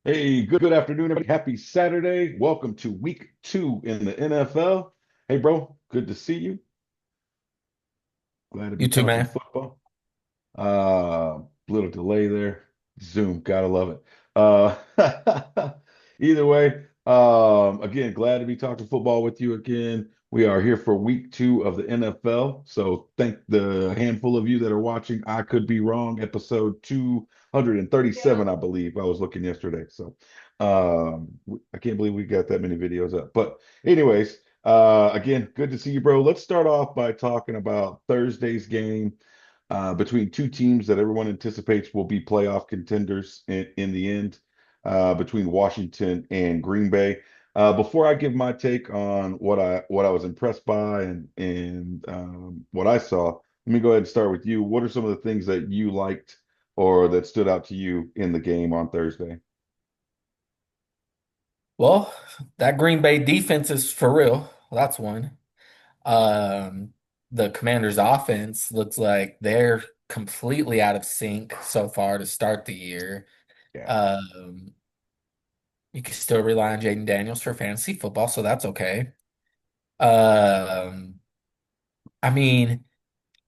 Hey, good afternoon, everybody. Happy Saturday. Welcome to week 2 in the NFL. Hey, bro, good to see you. Glad to be You too, talking man. football. Little delay there. Zoom, gotta love it. Either way, again, glad to be talking football with you again. We are here for week 2 of the NFL. So thank the handful of you that are watching. I could be wrong. Episode 237, I believe. I was looking yesterday. So I can't believe we got that many videos up. But anyways, again, good to see you, bro. Let's start off by talking about Thursday's game between two teams that everyone anticipates will be playoff contenders in the end, between Washington and Green Bay. Before I give my take on what I was impressed by and what I saw, let me go ahead and start with you. What are some of the things that you liked or that stood out to you in the game on Thursday? Well, that Green Bay defense is for real. That's one. Um, the Commanders' offense looks like they're completely out of sync so far to start the year. Yeah. Um, you can still rely on Jaden Daniels for fantasy football, so that's okay. Um, I mean,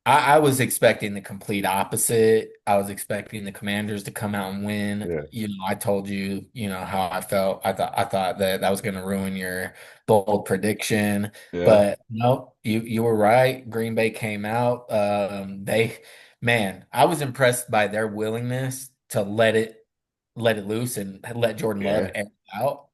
I was expecting the complete opposite. I was expecting the Commanders to come out and win. Yeah. I told you, how I felt. I thought that that was going to ruin your bold prediction, Yeah. but no, you were right. Green Bay came out. Man, I was impressed by their willingness to let it loose and let Jordan Love Yeah. air it out.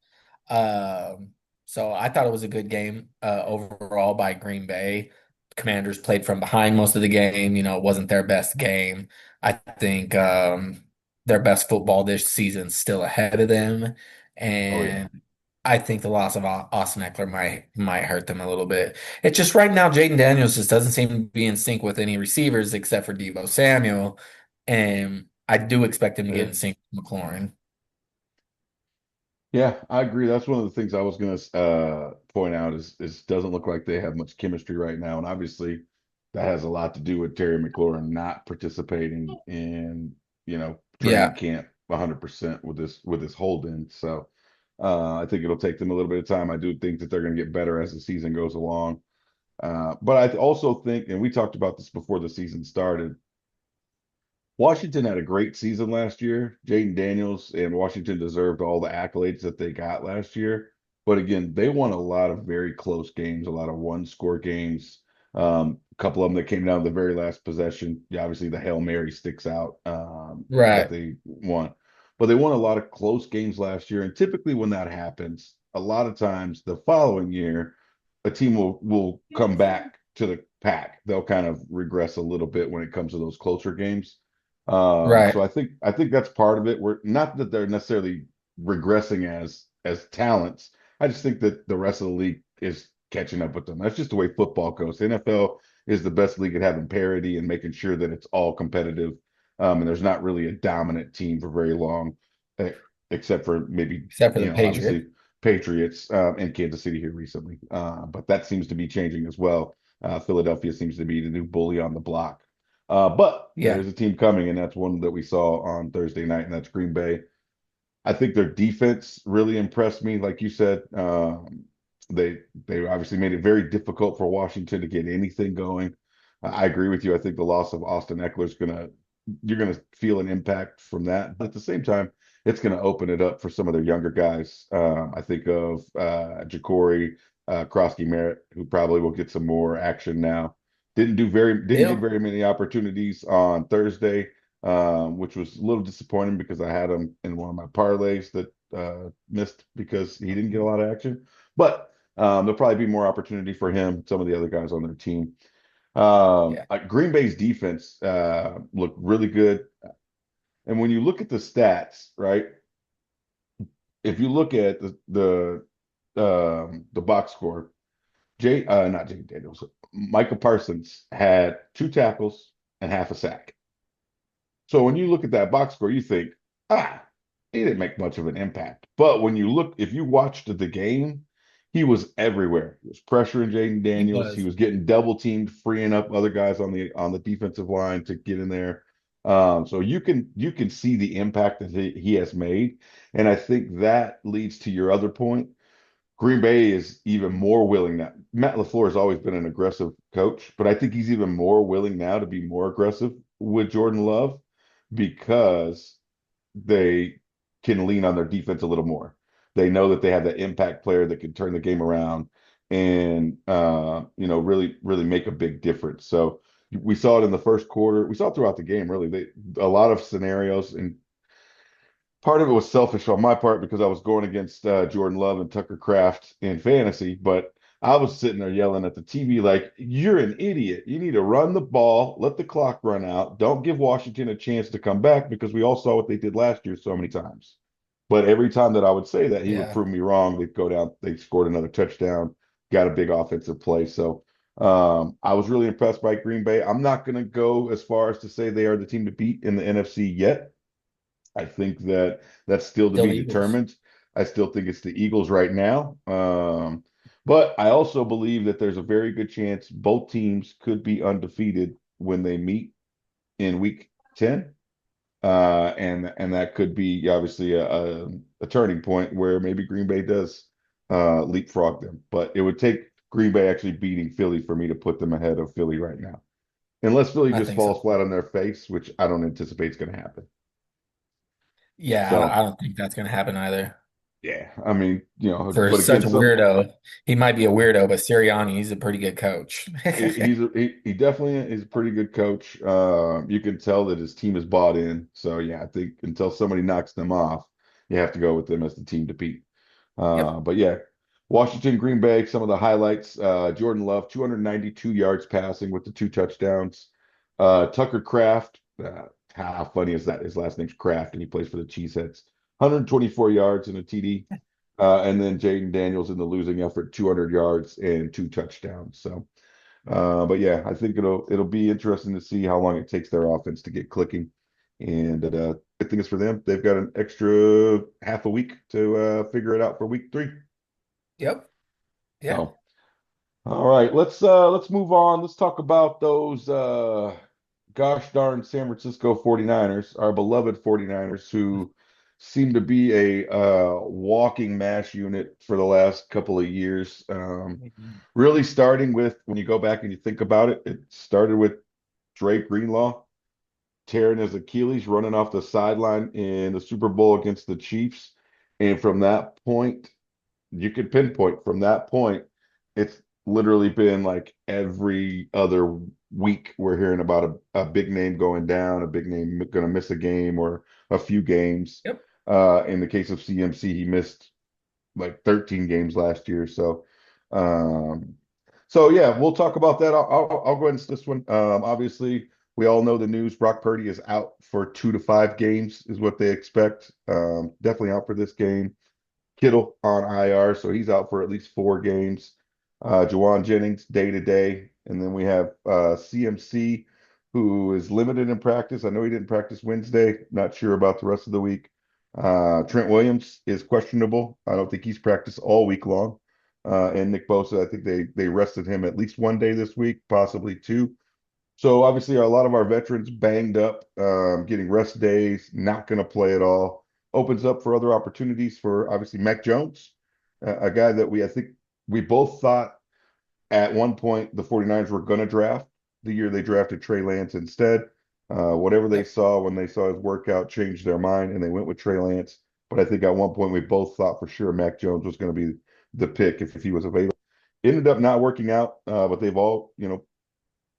Um, so I thought it was a good game overall by Green Bay. Commanders played from behind most of the game. It wasn't their best game. I think their best football this season still ahead of them, Oh yeah. and I think the loss of Austin Eckler might hurt them a little bit. It's just right now, Jaden Daniels just doesn't seem to be in sync with any receivers except for Deebo Samuel, and I do expect him to get Yeah. in sync with McLaurin. Yeah, I agree. That's one of the things I was going to point out is doesn't look like they have much chemistry right now, and obviously that has a lot to do with Terry McLaurin not participating in training Yeah, camp 100% with this hold in. So I think it'll take them a little bit of time. I do think that they're going to get better as the season goes along. But I also think, and we talked about this before the season started. Washington had a great season last year. Jaden Daniels and Washington deserved all the accolades that they got last year. But again, they won a lot of very close games, a lot of one-score games. A couple of them that came down to the very last possession. Yeah, obviously, the Hail Mary sticks out that right. they won. But they won a lot of close games last year. And typically, when that happens, a lot of times the following year, a team will come back to the pack. They'll kind of regress a little bit when it comes to those closer games. So Right. I think that's part of it. We're not that they're necessarily regressing as talents. I just think that the rest of the league is catching up with them. That's just the way football goes. The NFL is the best league at having parity and making sure that it's all competitive. And there's not really a dominant team for very long, eh, except for maybe, Except for the Patriots. obviously Patriots and Kansas City here recently. But that seems to be changing as well. Philadelphia seems to be the new bully on the block. But there Yeah. is a team coming, and that's one that we saw on Thursday night, and that's Green Bay. I think their defense really impressed me. Like you said, they obviously made it very difficult for Washington to get anything going. I agree with you. I think the loss of Austin Eckler is gonna you're gonna feel an impact from that, but at the same time, it's gonna open it up for some of their younger guys. I think of Ja'Cory Krosky Merritt, who probably will get some more action now. Didn't get Bill. very many opportunities on Thursday, which was a little disappointing because I had him in one of my parlays that missed because he didn't get a lot of action. But there'll probably be more opportunity for him, some of the other guys on their team. Yeah. Green Bay's defense looked really good. And when you look at the stats, right? If you look at the box score, not Jay Daniels, Micah Parsons had two tackles and half a sack. So when you look at that box score, you think, he didn't make much of an impact. But when you look, if you watched the game, he was everywhere. He was pressuring Jaden He Daniels. He was. was getting double teamed, freeing up other guys on the defensive line to get in there. So you can see the impact that he has made, and I think that leads to your other point. Green Bay is even more willing now. Matt LaFleur has always been an aggressive coach, but I think he's even more willing now to be more aggressive with Jordan Love because they can lean on their defense a little more. They know that they have that impact player that can turn the game around and really really make a big difference. So we saw it in the first quarter. We saw it throughout the game. Really, a lot of scenarios, and part of it was selfish on my part because I was going against Jordan Love and Tucker Kraft in fantasy, but I was sitting there yelling at the TV like, "You're an idiot. You need to run the ball, let the clock run out. Don't give Washington a chance to come back because we all saw what they did last year so many times." But every time that I would say that, he would Yeah. prove me wrong. They'd go down, they scored another touchdown, got a big offensive play. So I was really impressed by Green Bay. I'm not going to go as far as to say they are the team to beat in the NFC yet. I think that that's still to Still be the Eagles. determined. I still think it's the Eagles right now. But I also believe that there's a very good chance both teams could be undefeated when they meet in week 10. And that could be obviously a turning point where maybe Green Bay does leapfrog them. But it would take Green Bay actually beating Philly for me to put them ahead of Philly right now. Unless Philly I just think so. falls flat on their face, which I don't anticipate is going to happen. Yeah, So I don't think that's going to happen either. yeah, I mean, For but such again, a weirdo, he might be a weirdo, but Sirianni, he's a pretty good coach. he definitely is a pretty good coach. You can tell that his team is bought in. So yeah, I think until somebody knocks them off, you have to go with them as the team to beat. Yep. But yeah, Washington, Green Bay, some of the highlights. Jordan Love, 292 yards passing with the two touchdowns. Tucker Kraft, how funny is that? His last name's Kraft, and he plays for the Cheeseheads. 124 yards and a TD. And then Jaden Daniels in the losing effort, 200 yards and two touchdowns. So, but yeah, I think it'll be interesting to see how long it takes their offense to get clicking. And good thing is for them, they've got an extra half a week to figure it out for week 3. Yep. Yeah. So, all right, let's move on. Let's talk about those gosh darn San Francisco 49ers, our beloved 49ers, who seem to be a walking mash unit for the last couple of years. Really starting with when you go back and you think about it, it started with Drake Greenlaw tearing his Achilles running off the sideline in the Super Bowl against the Chiefs. And from that point, you could pinpoint from that point, it's literally been like every other week we're hearing about a big name going down, a big name going to miss a game or a few games. Yep. In the case of CMC, he missed like 13 games last year. Um, so yeah, we'll talk about that. I'll go into this one. Obviously, we all know the news. Brock Purdy is out for 2 to 5 games, is what they expect. Definitely out for this game. Kittle on IR, so he's out for at least 4 games. Juwan Jennings day to day, and then we have CMC, who is limited in practice. I know he didn't practice Wednesday. Not sure about the rest of the week. Trent Williams is questionable. I don't think he's practiced all week long. And Nick Bosa, I think they rested him at least one day this week, possibly two. So obviously, a lot of our veterans banged up, getting rest days, not going to play at all. Opens up for other opportunities for obviously Mac Jones, a guy that I think we both thought at one point the 49ers were going to draft the year they drafted Trey Lance instead. Whatever they Yep. saw when they saw his workout changed their mind and they went with Trey Lance. But I think at one point we both thought for sure Mac Jones was going to be the pick if he was available. Ended up not working out, but they've all,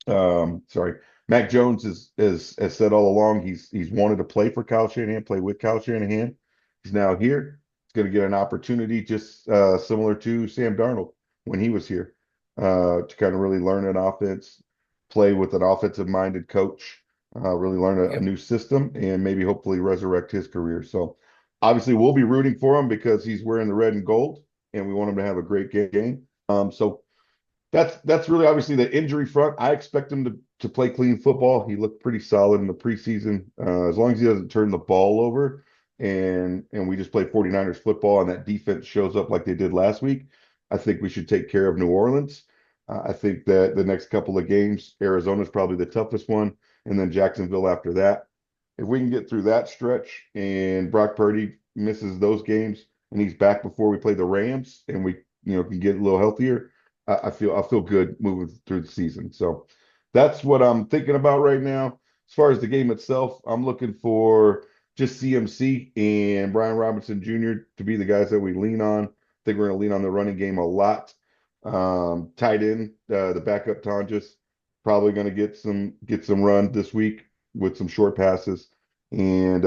sorry. Mac Jones has said all along he's wanted to play for Kyle Shanahan, play with Kyle Shanahan. He's now here. He's going to get an opportunity just similar to Sam Darnold when he was here to kind of really learn an offense, play with an offensive-minded coach, really learn a Yep. new system, and maybe hopefully resurrect his career. So obviously we'll be rooting for him because he's wearing the red and gold, and we want him to have a great game. So that's really obviously the injury front. I expect him to play clean football. He looked pretty solid in the preseason. As long as he doesn't turn the ball over and we just play 49ers football and that defense shows up like they did last week, I think we should take care of New Orleans. I think that the next couple of games, Arizona's probably the toughest one, and then Jacksonville after that. if we can get through that stretch and Brock Purdy misses those games and he's back before we play the Rams and we can get a little healthier, I feel good moving through the season. So that's what I'm thinking about right now. As far as the game itself, I'm looking for just CMC and Brian Robinson Jr. to be the guys that we lean on. I think we're going to lean on the running game a lot. Tight end, the backup Tonjes, probably going to get some run this week with some short passes. And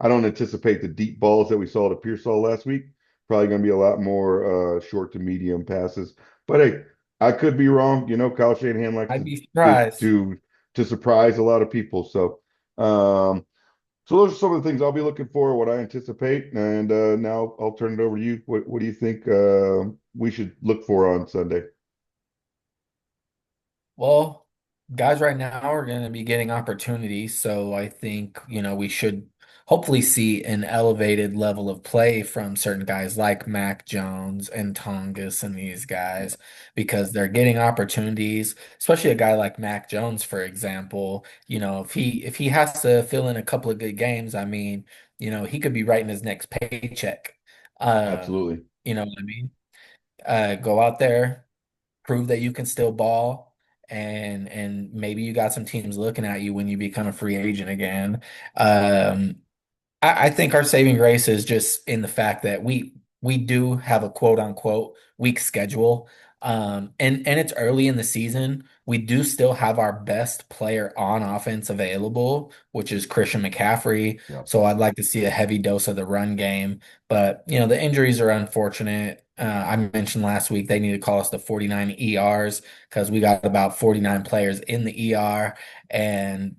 I don't anticipate the deep balls that we saw to Pearsall last week. Probably going to be a lot more short to medium passes. But hey, I could be wrong. Kyle Shanahan likes I'd to be to surprised. to, to surprise a lot of people. Um, so those are some of the things I'll be looking for, what I anticipate. And now I'll turn it over to you. What do you think we should look for on Sunday? Well, guys right now are going to be getting opportunities, so I think, we should hopefully see an elevated level of play from certain guys like Mac Jones and Tongus and these guys because they're getting opportunities, especially a guy like Mac Jones, for example. If he has to fill in a couple of good games, I mean, he could be writing his next paycheck. Absolutely. You know what I mean? Go out there, prove that you can still ball, and maybe you got some teams looking at you when you become a free agent again. Um, I think our saving grace is just in the fact that we do have a quote unquote weak schedule. And it's early in the season. We do still have our best player on offense available, which is Christian McCaffrey. Yeah. So I'd like to see a heavy dose of the run game. But the injuries are unfortunate. I mentioned last week they need to call us the 49 ERs because we got about 49 players in the ER, and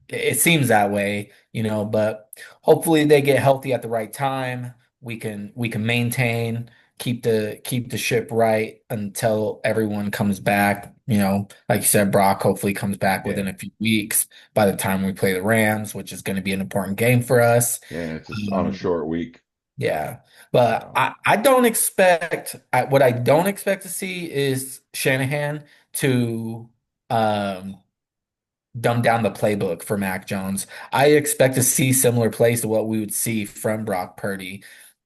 it seems that way, but hopefully they get healthy at the right time. We can maintain, keep the ship right until everyone comes back. Like you said, Brock hopefully comes back Yeah. within a few weeks by the time we play the Rams, which is going to be an important game for us. Yeah. It's just on a Um, short week. yeah, but Um, what I don't expect to see is Shanahan to um dumb down the playbook for Mac Jones. I expect to see similar plays to what we would see from Brock Purdy.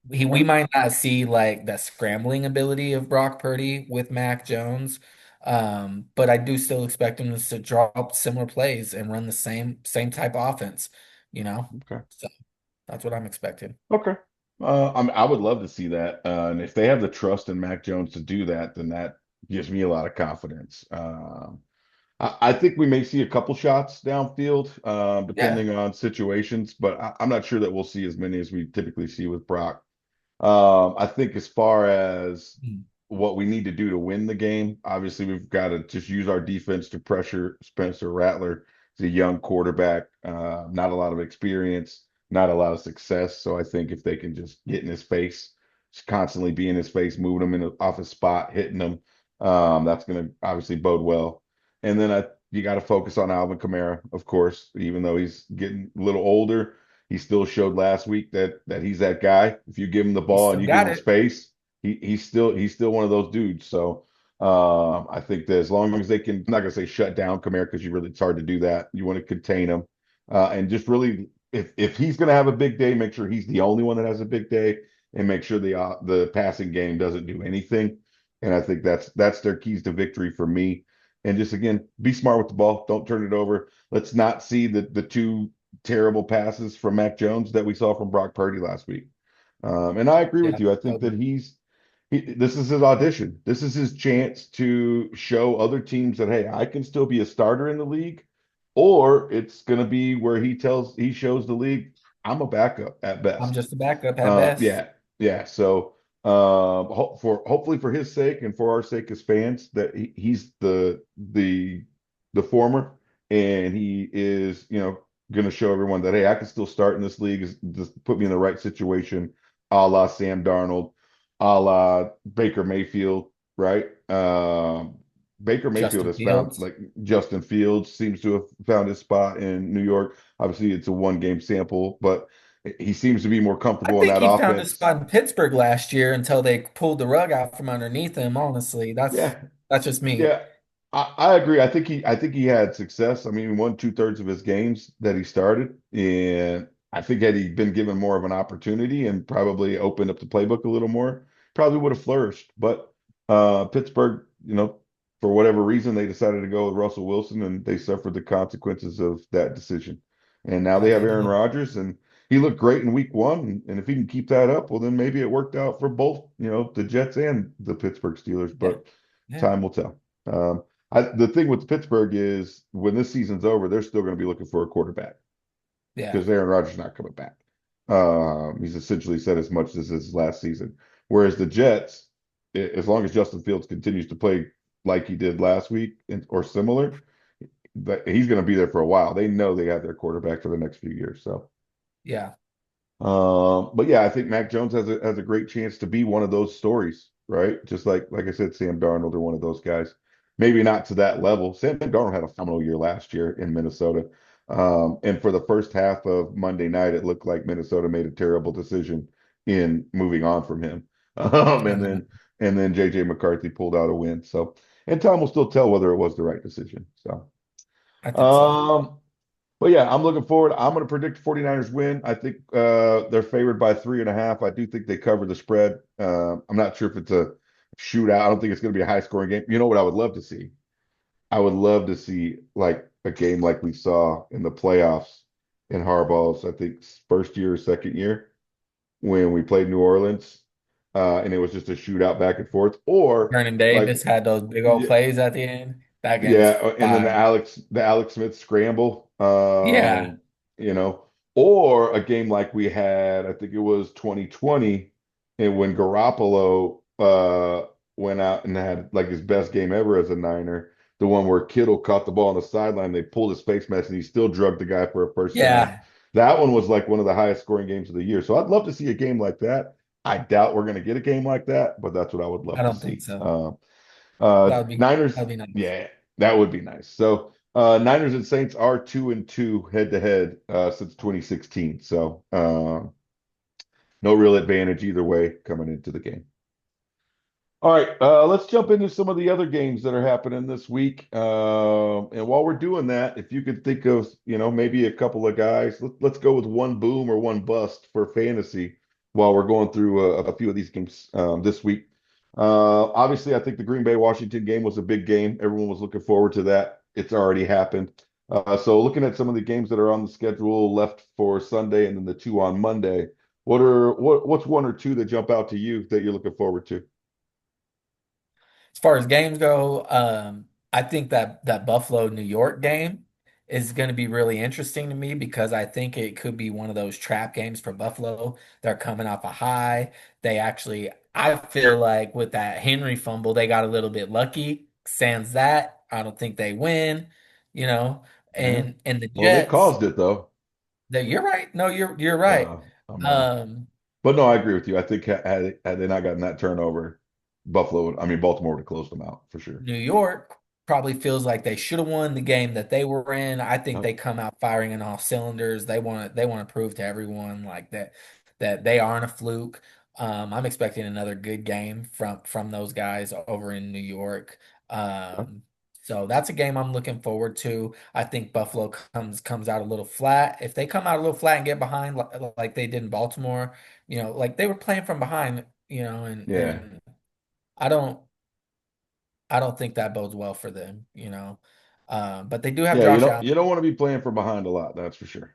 We okay. might not see like that scrambling ability of Brock Purdy with Mac Jones, but I do still expect him to drop similar plays and run the same type of offense, you know? Okay. So that's what I'm expecting. Okay. I would love to see that. And if they have the trust in Mac Jones to do that, then that gives me a lot of confidence. I think we may see a couple shots downfield, Yeah. depending on situations, but I'm not sure that we'll see as many as we typically see with Brock. I think as far as Mm. what we need to do to win the game, obviously we've got to just use our defense to pressure Spencer Rattler. He's a young quarterback, not a lot of experience, not a lot of success. So I think if they can just get in his face, just constantly be in his face, moving him off his spot, hitting him, that's going to obviously bode well. And then you got to focus on Alvin Kamara, of course, even though he's getting a little older. He still showed last week that he's that guy. If you give him the He ball and still you give got him it. space, he's still one of those dudes. So I think that as long as they can, I'm not gonna say shut down Kamara because it's hard to do that. You want to contain him, and just really, if he's gonna have a big day, make sure he's the only one that has a big day, and make sure the passing game doesn't do anything. And I think that's their keys to victory for me. And just again, be smart with the ball. Don't turn it over. Let's not see the two terrible passes from Mac Jones that we saw from Brock Purdy last week. And I agree with Yeah, you. I think that totally. this is his audition. This is his chance to show other teams that, hey, I can still be a starter in the league, or it's going to be where he shows the league, I'm a backup at I'm best. just a backup at best. Yeah, yeah. So hopefully for his sake and for our sake as fans, that he's the former, and he is going to show everyone that hey, I can still start in this league. Just put me in the right situation, a la Sam Darnold, a la Baker Mayfield, right? Baker Mayfield Justin has found Fields. like Justin Fields seems to have found his spot in New York. Obviously, it's a one game sample, but he seems to be more I comfortable in think that he found a offense. spot in Pittsburgh last year until they pulled the rug out from underneath him, honestly. That's Yeah, that's just me. yeah. I agree. I think he had success. I mean, he won two-thirds of his games that he started, and I think had he been given more of an opportunity and probably opened up the playbook a little more, probably would have flourished. But Pittsburgh, for whatever reason, they decided to go with Russell Wilson, and they suffered the consequences of that decision. And now Yeah, they have they Aaron did. Rodgers, and he looked great in week one. And if he can keep that up, well, then maybe it worked out for both, the Jets and the Pittsburgh Steelers. Yeah, But yeah, time will tell. The thing with Pittsburgh is when this season's over, they're still going to be looking for a quarterback yeah, because Aaron Rodgers is not coming back. He's essentially said as much as his last season. Whereas the Jets, as long as Justin Fields continues to play like he did last week or similar, he's going to be there for a while. They know they have their quarterback for the next few years. So, yeah. but yeah, I think Mac Jones has a great chance to be one of those stories, right? Just like I said, Sam Darnold or one of those guys. Maybe not to that level. Sam Darnold had a phenomenal year last year in Minnesota. And for the first half of Monday night, it looked like Minnesota made a terrible decision in moving on from him. Um, and Uh, then and then JJ McCarthy pulled out a win. So, and time will still tell whether it was the right decision. So, I think so. um, but yeah, I'm looking forward. I'm going to predict 49ers win. I think they're favored by 3.5. I do think they cover the spread. I'm not sure if it's a shootout. I don't think it's going to be a high scoring game. You know what I would love to see? I would love to see like a game like we saw in the playoffs in Harbaugh's, I think, first year or second year when we played New Orleans, and it was just a shootout back and forth. Or Vernon like, Davis had those big old yeah, plays at the end. That game was yeah, and then the fire. Alex Smith scramble, Yeah, you know, or a game like we had, I think it was 2020, and when Garoppolo went out and had like his best game ever as a Niner, the one where Kittle caught the ball on the sideline, they pulled his face mask and he still drugged the guy for a first down. yeah. That one was like one of the highest scoring games of the year. So I'd love to see a game like that. I doubt we're going to get a game like that, but that's what I would I love to don't think see. so. That Niners, would be nice. yeah, that would be nice. So Niners and Saints are 2-2 head to head since 2016. So no real advantage either way coming into the game. All right, let's jump into some of the other games that are happening this week. And while we're doing that, if you could think of, maybe a couple of guys, let's go with one boom or one bust for fantasy while we're going through a few of these games this week. Obviously, I think the Green Bay Washington game was a big game. Everyone was looking forward to that. It's already happened. So looking at some of the games that are on the schedule left for Sunday and then the two on Monday, what's one or two that jump out to you that you're looking forward to? As far as games go, I think that Buffalo New York game is going to be really interesting to me because I think it could be one of those trap games for Buffalo. They're coming off a high. I feel like with that Henry fumble, they got a little bit lucky. Sans that, I don't think they win, you know. Yeah. And the Well, they Jets, caused it though. you're right. No, you're right. I'm Um, but no, I agree with you. I think had they not gotten that turnover, Baltimore would have closed them out for sure. New York probably feels like they should have won the game that they were in. I think Yep. they come out firing in all cylinders. They want to prove to everyone like that they aren't a fluke. I'm expecting another good game from those guys over in New York. Yep. Um, so that's a game I'm looking forward to. I think Buffalo comes out a little flat. If they come out a little flat and get behind like they did in Baltimore, like they were playing from behind, Yeah. and I don't. I don't think that bodes well for them. But they do have Yeah, you Josh don't Allen. you don't want to be playing from behind a lot, that's for sure.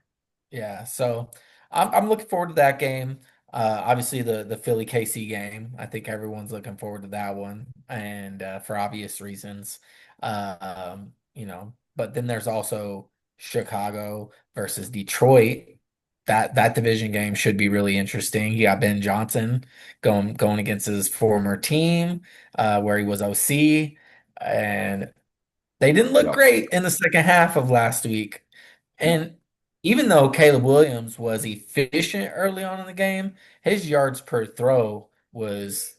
Yeah, so I'm looking forward to that game. Obviously the Philly KC game. I think everyone's looking forward to that one, and for obvious reasons. But then there's also Chicago versus Detroit. That division game should be really interesting. You got Ben Johnson going against his former team, where he was OC, and they didn't look Yep. great in the second half of last week. And even though Caleb Williams was efficient early on in the game, his yards per throw was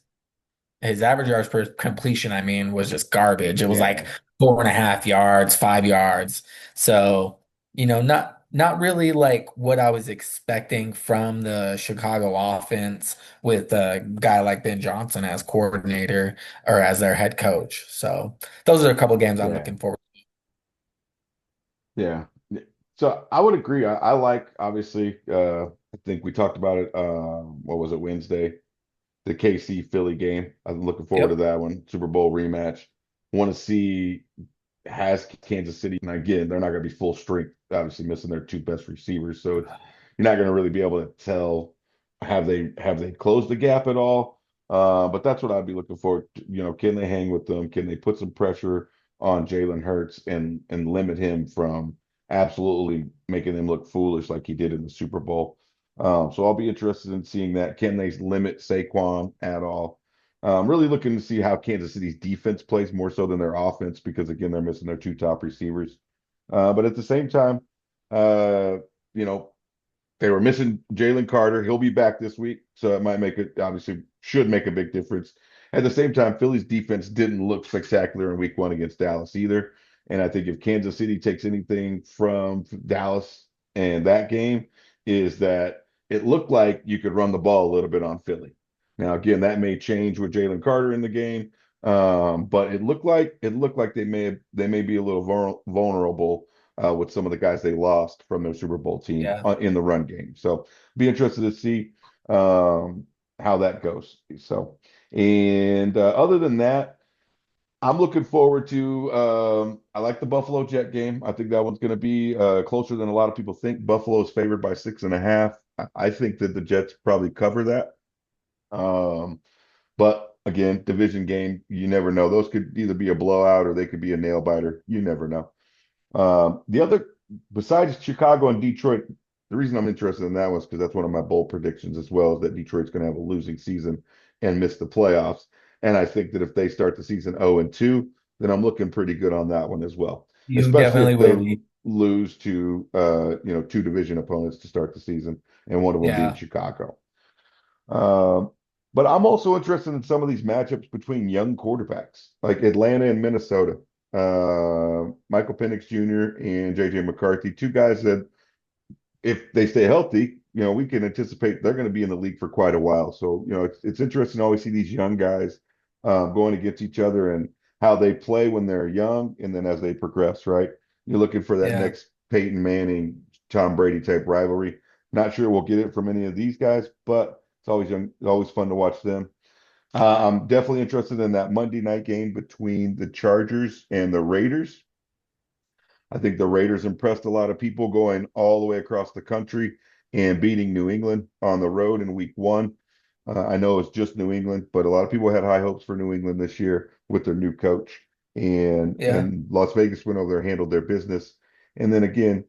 his average yards per completion, was just garbage. It was like Yeah. 4.5 yards, 5 yards. So, not. Not really like what I was expecting from the Chicago offense with a guy like Ben Johnson as coordinator or as their head coach. So those are a couple games I'm Yeah. looking forward Yeah. So I would agree. I like obviously I think we talked about it what was it, Wednesday? The KC Philly game. I'm looking to. forward to Yep. that one. Super Bowl rematch. Want to see has Kansas City, and again, they're not going to be full strength, obviously missing their two best receivers. So it's you're not going to really be able to tell have they closed the gap at all. But that's what I'd be looking for. Can they hang with them? Can they put some pressure on Jalen Hurts and limit him from absolutely making him look foolish like he did in the Super Bowl? So I'll be interested in seeing that. Can they limit Saquon at all? Really looking to see how Kansas City's defense plays more so than their offense because again they're missing their two top receivers. But at the same time, uh, you know they were missing Jalen Carter. He'll be back this week, so it might make it obviously should make a big difference. At the same time, Philly's defense didn't look spectacular in week one against Dallas either. And I think if Kansas City takes anything from Dallas and that game, is that it looked like you could run the ball a little bit on Philly. Now, again, that may change with Jalen Carter in the game, but it looked like they may be a little vulnerable with some of the guys they lost from their Super Bowl team Yeah. in the run game. So be interested to see um, how that goes. So, and other than that, I'm looking forward to. I like the Buffalo Jet game. I think that one's going to be closer than a lot of people think. Buffalo is favored by 6.5. I think that the Jets probably cover that. Um, but again, division game, you never know. Those could either be a blowout or they could be a nail biter. You never know. The other, besides Chicago and Detroit, the reason I'm interested in that was because that's one of my bold predictions as well, is that Detroit's going to have a losing season and miss the playoffs. And I think that if they start the season 0-2, then I'm looking pretty good on that one as well, You especially definitely if they will be. lose to two division opponents to start the season, and one of them being Yeah. Chicago. Um, but I'm also interested in some of these matchups between young quarterbacks, like Atlanta and Minnesota. Michael Penix Jr. and JJ McCarthy, two guys that, if they stay healthy, we can anticipate they're going to be in the league for quite a while. So, it's interesting to always see these young guys going against each other and how they play when they're young and then as they progress, right? You're looking for that Yeah. next Peyton Manning, Tom Brady type rivalry. Not sure we'll get it from any of these guys, but it's always fun to watch them. I'm definitely interested in that Monday night game between the Chargers and the Raiders. I think the Raiders impressed a lot of people going all the way across the country and beating New England on the road in week one. I know it's just New England, but a lot of people had high hopes for New England this year with their new coach. And Yeah. and Las Vegas went over there, handled their business. And then again,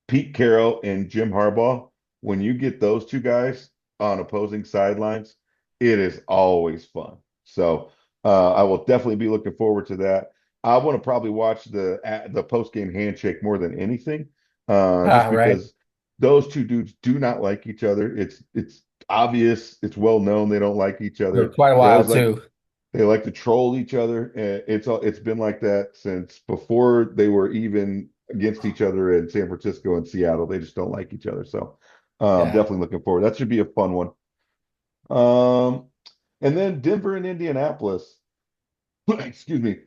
Pete Carroll and Jim Harbaugh, when you get those two guys on opposing sidelines, it is always fun. So I will definitely be looking forward to that. I want to probably watch the post game handshake more than anything, just Ah, right. because those two dudes do not like each other. It's obvious, it's well known they don't like each For other. quite a They while always like too. they like to troll each other. It's been like that since before they were even against each other in San Francisco and Seattle. They just don't like each other. So Yeah. definitely looking forward. That should be a fun one. Um, and then Denver and Indianapolis. Excuse me.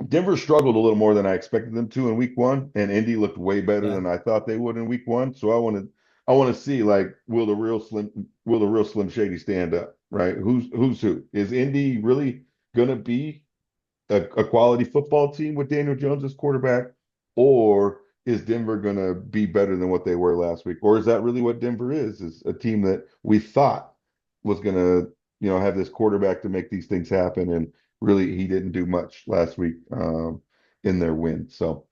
Denver struggled a little more than I expected them to in week one, and Indy looked way better Yeah. than I thought they would in week one. So I want to see, like, will the real Slim Shady stand up, right? Who's who? Is Indy really gonna be a quality football team with Daniel Jones as quarterback, or is Denver going to be better than what they were last week? Or is that really what Denver is a team that we thought was going to, have this quarterback to make these things happen, and really he didn't do much last week in their win. So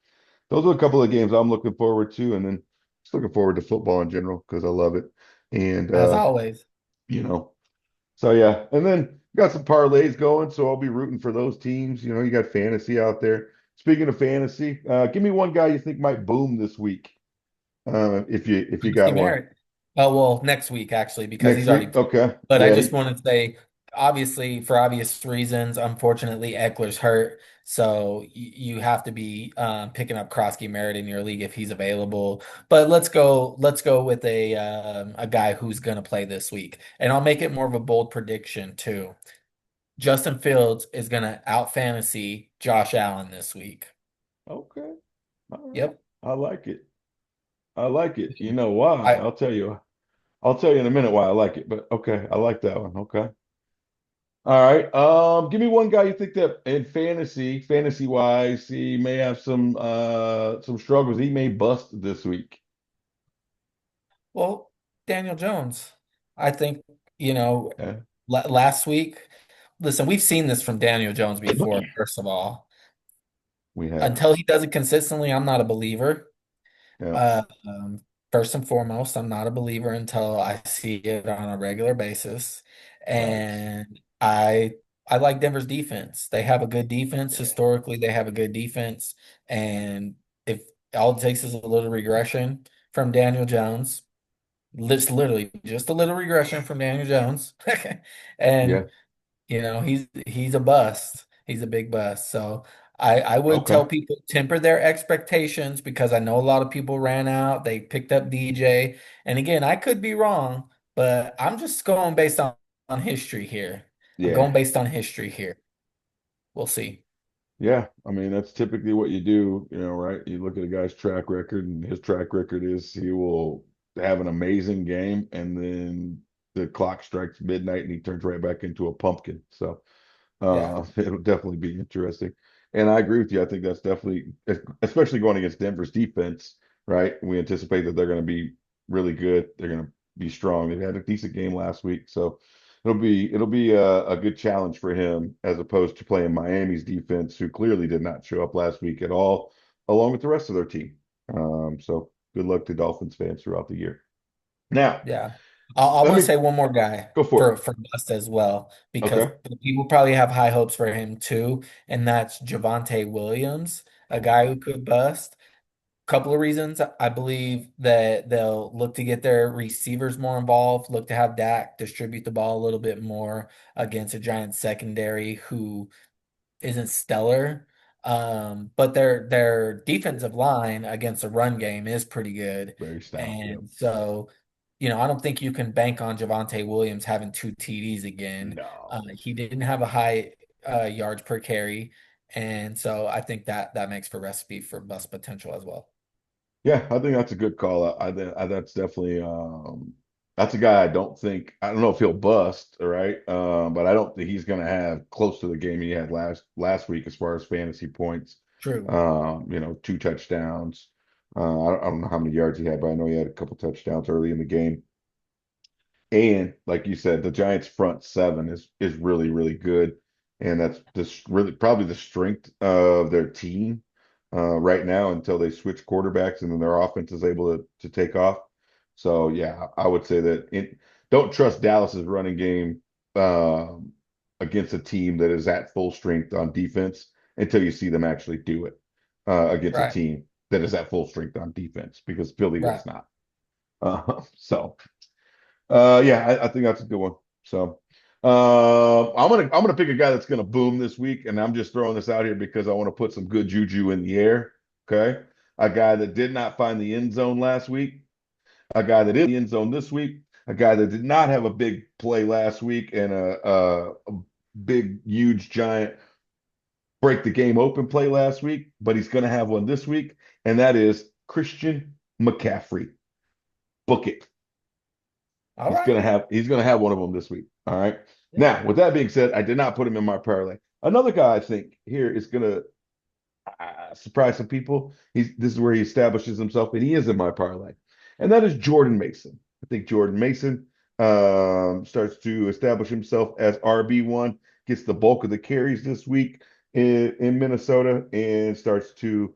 those are a couple of games I'm looking forward to, and then just looking forward to football in general because I love it. And As always. you know, so yeah, and then got some parlays going, so I'll be rooting for those teams. You got fantasy out there. Speaking of fantasy, give me one guy you think might boom this week. If you Lacey got one Merritt. Oh, well, next week actually, because next he's already week. played. Okay, But I yeah, just want to say, obviously, for obvious reasons, unfortunately, Eckler's hurt. So you have to be picking up Krosky Merritt in your league if he's available. But let's go with a guy who's going to play this week, and I'll make it more of a bold prediction too. Justin Fields is going to out fantasy Josh Allen this week. Okay. All right. Yep. I like it. I like it. You know why? I I'll tell you. I'll tell you in a minute why I like it, but okay, I like that one. Okay. All right. Give me one guy you think that in fantasy wise, he may have some struggles. He may bust this week. Well, Daniel Jones. I think, you know, Yeah. last week, listen, we've seen this from Daniel Jones before, first of all. We have. Until he does it consistently, I'm not a believer. Yeah. Uh, um, First and foremost, I'm not a believer until I see it on a regular basis. Facts. And I like Denver's defense. They have a good defense. Yeah. Historically, they have a good defense. And if all it takes is a little regression from Daniel Jones, literally just a little regression from Daniel Jones, Yeah. and he's a bust. He's a big bust. So I would tell Okay. people temper their expectations because I know a lot of people ran out. They picked up DJ. And again, I could be wrong, but I'm just going based on history here. I'm Yeah. going based on history here. We'll see. Yeah. I mean, that's typically what you do, right? You look at a guy's track record, and his track record is he will have an amazing game, and then the clock strikes midnight and he turns right back into a pumpkin. So Yeah. it'll definitely be interesting. And I agree with you. I think that's definitely, especially going against Denver's defense, right? We anticipate that they're going to be really good. They're going to be strong. They had a decent game last week, so it'll be a good challenge for him as opposed to playing Miami's defense, who clearly did not show up last week at all, along with the rest of their team. So good luck to Dolphins fans throughout the year. Now, Yeah. I let want to me say one more guy go for for it. Bust as well, because Okay. people probably have high hopes for him too, and that's Javonte Williams, a guy who could bust. Couple of reasons. I believe that they'll look to get their receivers more involved, look to have Dak distribute the ball a little bit more against a Giants secondary who isn't stellar. But their defensive line against the run game is pretty good. Very stout. Yep. And so, I don't think you can bank on Javonte Williams having two TDs again. No. He didn't have a high yards per carry. And so I think that makes for recipe for bust potential as well. Yeah, I think that's a good call. That's definitely that's a guy I don't know if he'll bust, all right? But I don't think he's going to have close to the game he had last week as far as fantasy points. True. 2 touchdowns. I don't know how many yards he had, but I know he had a couple touchdowns early in the game. And like you said, the Giants' front seven is really, really good. And that's just really probably the strength of their team right now until they switch quarterbacks and then their offense is able to take off. So yeah, I would say that don't trust Dallas's running game against a team that is at full strength on defense until you see them actually do it against a Right. team that is at full strength on defense because Philly Right. was not. So yeah, I think that's a good one. So, I'm gonna pick a guy that's gonna boom this week, and I'm just throwing this out here because I want to put some good juju in the air. Okay, a guy that did not find the end zone last week, a guy that is in the end zone this week, a guy that did not have a big play last week, and a big, huge, giant break the game open play last week, but he's gonna have one this week, and that is Christian McCaffrey. Book it. All He's right. gonna have one of them this week. All right. Yeah. Now, with that being said, I did not put him in my parlay. Another guy I think here is gonna surprise some people. This is where he establishes himself, and he is in my parlay, and that is Jordan Mason. I think Jordan Mason starts to establish himself as RB1, gets the bulk of the carries this week in Minnesota, and starts to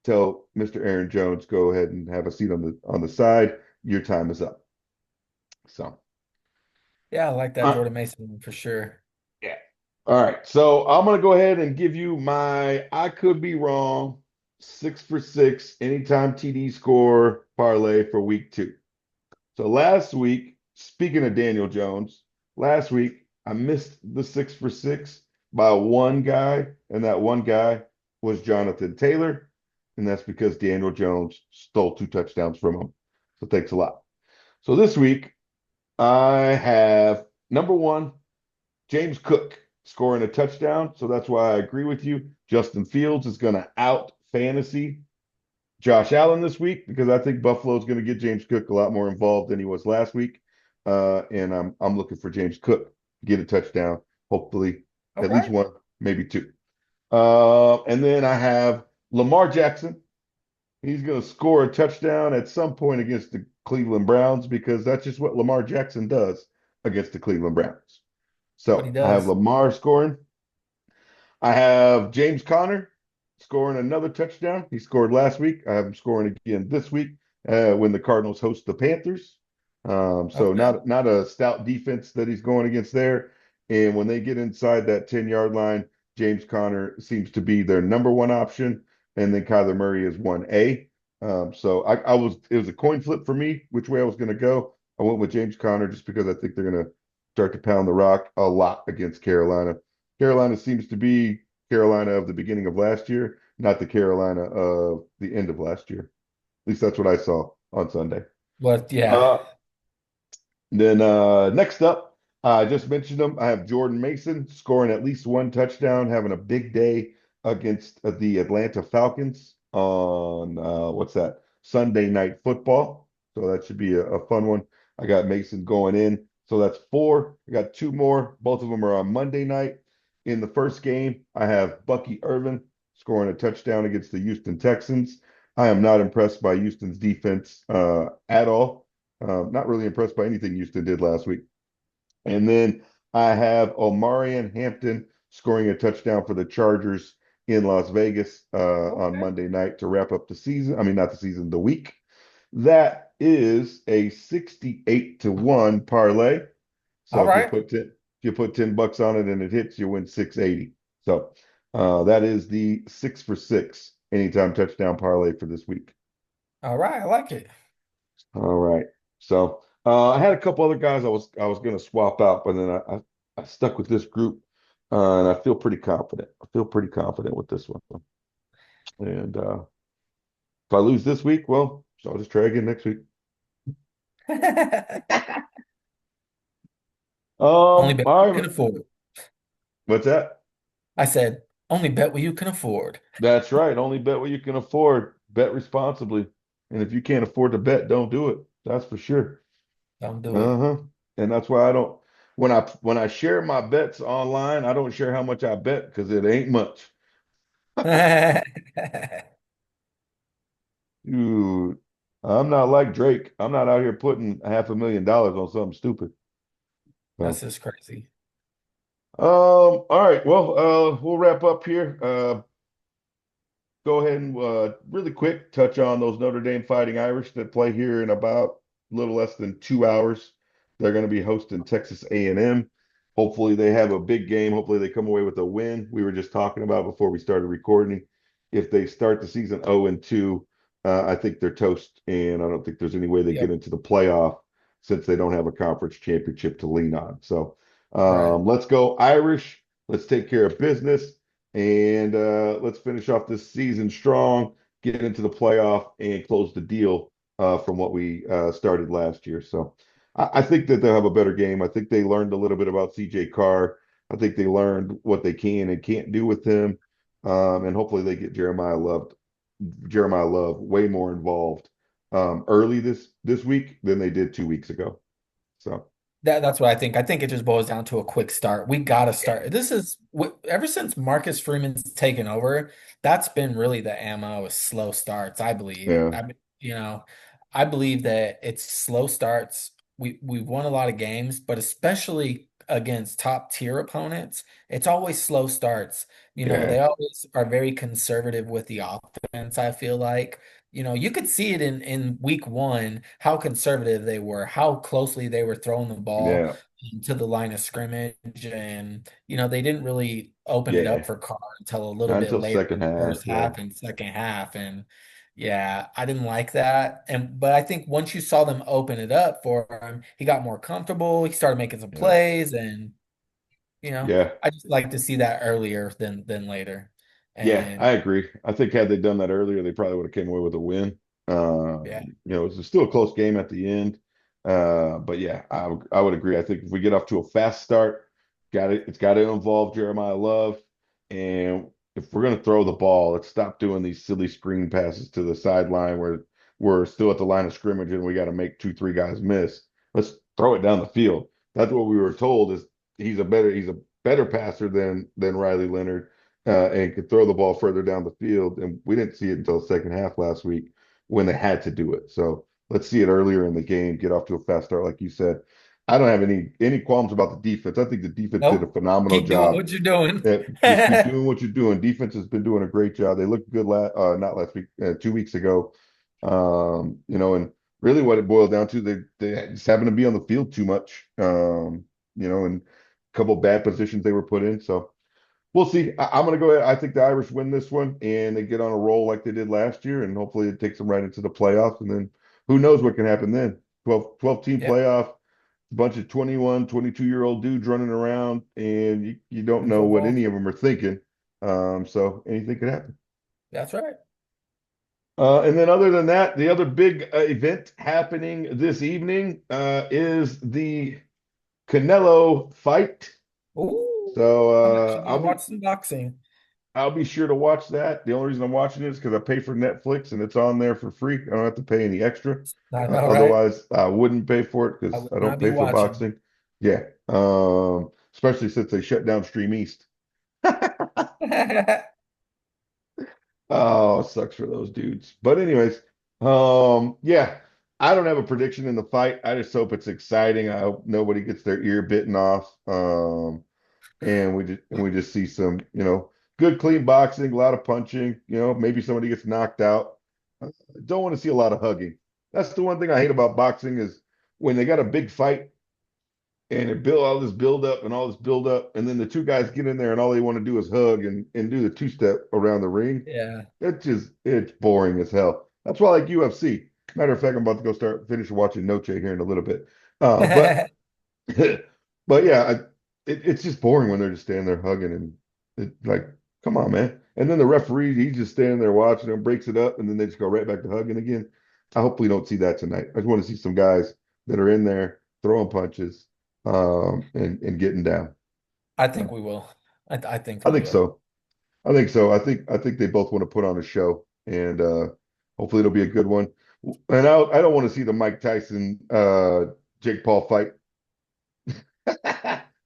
tell Mr. Aaron Jones, go ahead and have a seat on the side. Your time is up. So. Yeah, I like that uh, Jordan Mason one for sure. Yeah. All right. So I'm going to go ahead and give you my I could be wrong 6 for 6 anytime TD score parlay for week 2. So last week, speaking of Daniel Jones, last week I missed the 6 for 6 by one guy, and that one guy was Jonathan Taylor, and that's because Daniel Jones stole 2 touchdowns from him. So thanks a lot. So this week I have number one, James Cook scoring a touchdown. So that's why I agree with you. Justin Fields is going to out fantasy Josh Allen this week because I think Buffalo's going to get James Cook a lot more involved than he was last week. And I'm looking for James Cook to get a touchdown, hopefully at least Okay. one, maybe two. And then I have Lamar Jackson. He's going to score a touchdown at some point against the Cleveland Browns because that's just what Lamar Jackson does against the Cleveland Browns. What he So I have does. Lamar scoring. I have James Conner scoring another touchdown. He scored last week. I have him scoring again this week when the Cardinals host the Panthers. So Okay. not a stout defense that he's going against there. And when they get inside that 10-yard line, James Conner seems to be their number one option. And then Kyler Murray is 1A. So it was a coin flip for me which way I was going to go. I went with James Conner just because I think they're going to start to pound the rock a lot against Carolina. Carolina seems to be Carolina of the beginning of last year, not the Carolina of the end of last year. At least that's what I saw on Sunday. But yeah. Uh, then next up, I just mentioned him. I have Jordan Mason scoring at least one touchdown, having a big day against the Atlanta Falcons on what's that? Sunday Night Football. So that should be a fun one. I got Mason going in. So that's four. I got two more. Both of them are on Monday night. In the first game, I have Bucky Irvin scoring a touchdown against the Houston Texans. I am not impressed by Houston's defense at all. Not really impressed by anything Houston did last week. And then I have Omarion Hampton scoring a touchdown for the Chargers in Las Vegas on Okay. Monday night to wrap up the season. I mean, not the season, the week. That is a 68-1 parlay. So All if you right. put 10, if you put $10 on it and it hits, you win 680. So that is the 6 for 6 anytime touchdown parlay for this week. All right. I like it. All right. So I had a couple other guys I was going to swap out, but then I stuck with this group, and I feel pretty confident. I feel pretty confident with this one. And if I lose this week, well, so I'll just try again next week. Only bet All you right. can afford. What's that? I said, only bet what you can afford. That's right. Only bet what you can afford. Bet responsibly. And if you can't afford to bet, don't do it. That's for sure. Don't do it. Uh-huh. And that's why I don't when I share my bets online, I don't share how much I bet because it ain't much. Dude, I'm not like Drake. I'm not out here putting $500,000 on something stupid. That's So, just crazy. all right. Well, we'll wrap up here. Go ahead and really quick touch on those Notre Dame Fighting Irish that play here in about a little less than 2 hours. They're going to be hosting Texas A&M. Hopefully they have a big game. Hopefully they come away with a win. We were just talking about before we started recording. If they start the season 0-2, I think they're toast, and I don't think there's any way they get Yep. into the playoff since they don't have a conference championship to lean on. So Right. let's go Irish. Let's take care of business. And let's finish off this season strong, get into the playoff, and close the deal from what we started last year. So I think that they'll have a better game. I think they learned a little bit about CJ Carr. I think they learned what they can and can't do with him. And hopefully they get Jeremiah Love way more involved early this week than they did 2 weeks ago. So That's what I think. I think it just boils down to a quick start. We got to start. This is ever since Marcus Freeman's taken over, that's been really the ammo is slow starts, I believe. yeah, I believe that it's slow starts. We've won a lot of games, but especially against top tier opponents, it's always slow starts. They yeah, always are very conservative with the offense, I feel like. You could see it in week one, how conservative they were, how closely they were throwing the ball yeah, to the line of scrimmage. And, they didn't really open it up yeah. for Carr until a little Not bit until later second in the half. first Yeah, half and second half. And yeah, I didn't like that. But I think once you saw them open it up for him, he got more comfortable. He started making some yeah. plays and You know, Yeah. I just like to see that earlier than later. Yeah, And I agree. I think had they done that earlier, they probably would have came away with a win. yeah, It's still a close game at the end. But yeah, I would agree. I think if we get off to a fast start, it's got to involve Jeremiah Love. And if we're gonna throw the ball, let's stop doing these silly screen passes to the sideline where we're still at the line of scrimmage and we got to make two, three guys miss. Let's throw it down the field. That's what we were told is he's a better passer than Riley Leonard and could throw the ball further down the field. And we didn't see it until the second half last week when they had to do it. So let's see it earlier in the game, get off to a fast start, like you said. I don't have any qualms about the defense. I think the defense did a nope. phenomenal Keep doing job. what you're doing. Just keep doing what you're doing. Defense has been doing a great job. They looked good not last week, 2 weeks ago. And really what it boils down to, they just happen to be on the field too much. And a couple bad positions they were put in. So we'll see. I'm going to go ahead. I think the Irish win this one and they get on a roll like they did last year, and hopefully it takes them right into the playoffs. And then who knows what can happen then? 12 team Yep. playoff, bunch of 21, 22-year-old dudes running around, and you don't In know what football. any of them are thinking. So anything could happen. That's right. And then other than that, the other big event happening this evening is the Canelo fight. Ooh, So I'm actually gonna watch some boxing. I'll be sure to watch that. The only reason I'm watching it is because I pay for Netflix and it's on there for free. I don't have to pay any extra. I know, right? Otherwise, I wouldn't pay for it I because would I don't not be pay for watching. boxing. Yeah. Especially since they shut down Stream East. Oh, sucks for those dudes. But anyways, yeah, I don't have a prediction in the fight. I just hope it's exciting. I hope nobody gets their ear bitten off. And we just see some, good clean boxing, a lot of punching, maybe somebody gets knocked out. I don't want to see a lot of hugging. That's the one thing I hate about boxing is when they got a big fight and it build all this build up and all this build up, and then the two guys get in there and all they want to do is hug and do the two-step around the ring. Yeah. It's boring as hell. That's why I like UFC. Matter of fact, I'm about to go finish watching Noche here in a little bit. But but yeah, it's just boring when they're just standing there hugging and like, come on, man. And then the referee, he's just standing there watching them, breaks it up, and then they just go right back to hugging again. I hope we don't see that tonight. I just want to see some guys that are in there throwing punches, and getting down. I Uh, think we will. I think I we think will. so. I think so. I think they both want to put on a show, and hopefully it'll be a good one. And I don't want to see the Mike Tyson Jake Paul fight.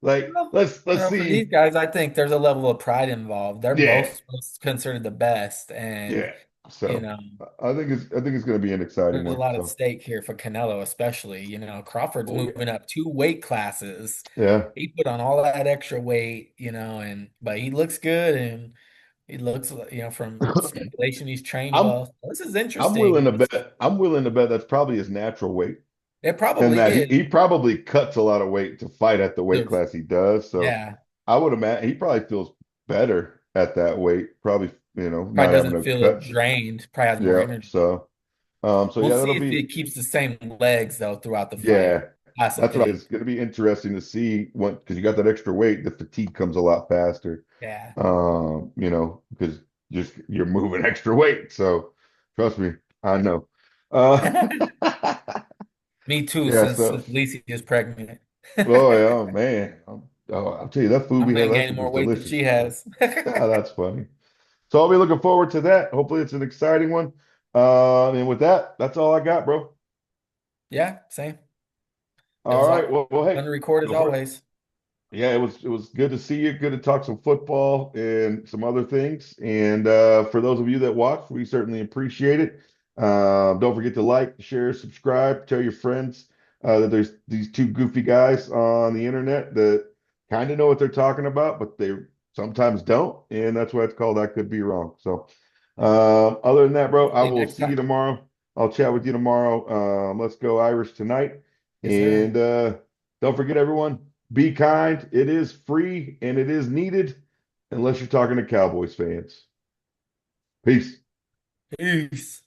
Like Well, let's for these see. guys, I think there's a level of pride involved. They're Yeah, both considered the best, and yeah. you So know, I think it's going to be an exciting there's a one. lot at So stake here for Canelo, especially. Crawford's oh yeah, moving up two weight classes. yeah. He put on all that extra weight, and but he looks good, and he looks, from speculation, he's trained I'm well. This is interesting. I'm willing to bet that's probably his natural weight, It and probably that is. he probably cuts a lot of weight to fight at the weight class he does. So Yeah, I would imagine he probably feels better at that weight. Probably, probably not having doesn't to feel cut. drained. Probably has more Yeah. energy. So We'll yeah, see that'll if be it keeps the same legs though throughout the fight. yeah. That's the That's what it's thing. going to be interesting to see what because you got that extra weight, the fatigue comes a lot faster. Yeah. Because just you're moving extra weight. So trust me, I know. Uh, Me too, yeah. since So Lacey is pregnant. oh yeah, oh, man. I'll tell you that food we I'm had ain't last gaining week was more weight than delicious. she has. Ah, that's funny. So I'll be looking forward to that. Hopefully it's an exciting one. And with that, that's all I got, bro. Yeah, same. It All was right. all Well, hey, fun to record as go for it. always. Yeah, it was good to see you. Good to talk some football and some other things. And for those of you that watch, we certainly appreciate it. Don't forget to like, share, subscribe, tell your friends that there's these two goofy guys on the internet that kind of know what they're talking about, but they sometimes don't, and that's why it's called I Could Be Wrong. So, other than that, bro, I See you will next see you time. tomorrow. I'll chat with you tomorrow. Let's go Irish tonight, Yes, sir. and don't forget, everyone. Be kind. It is free and it is needed, unless you're talking to Cowboys fans. Peace. Peace.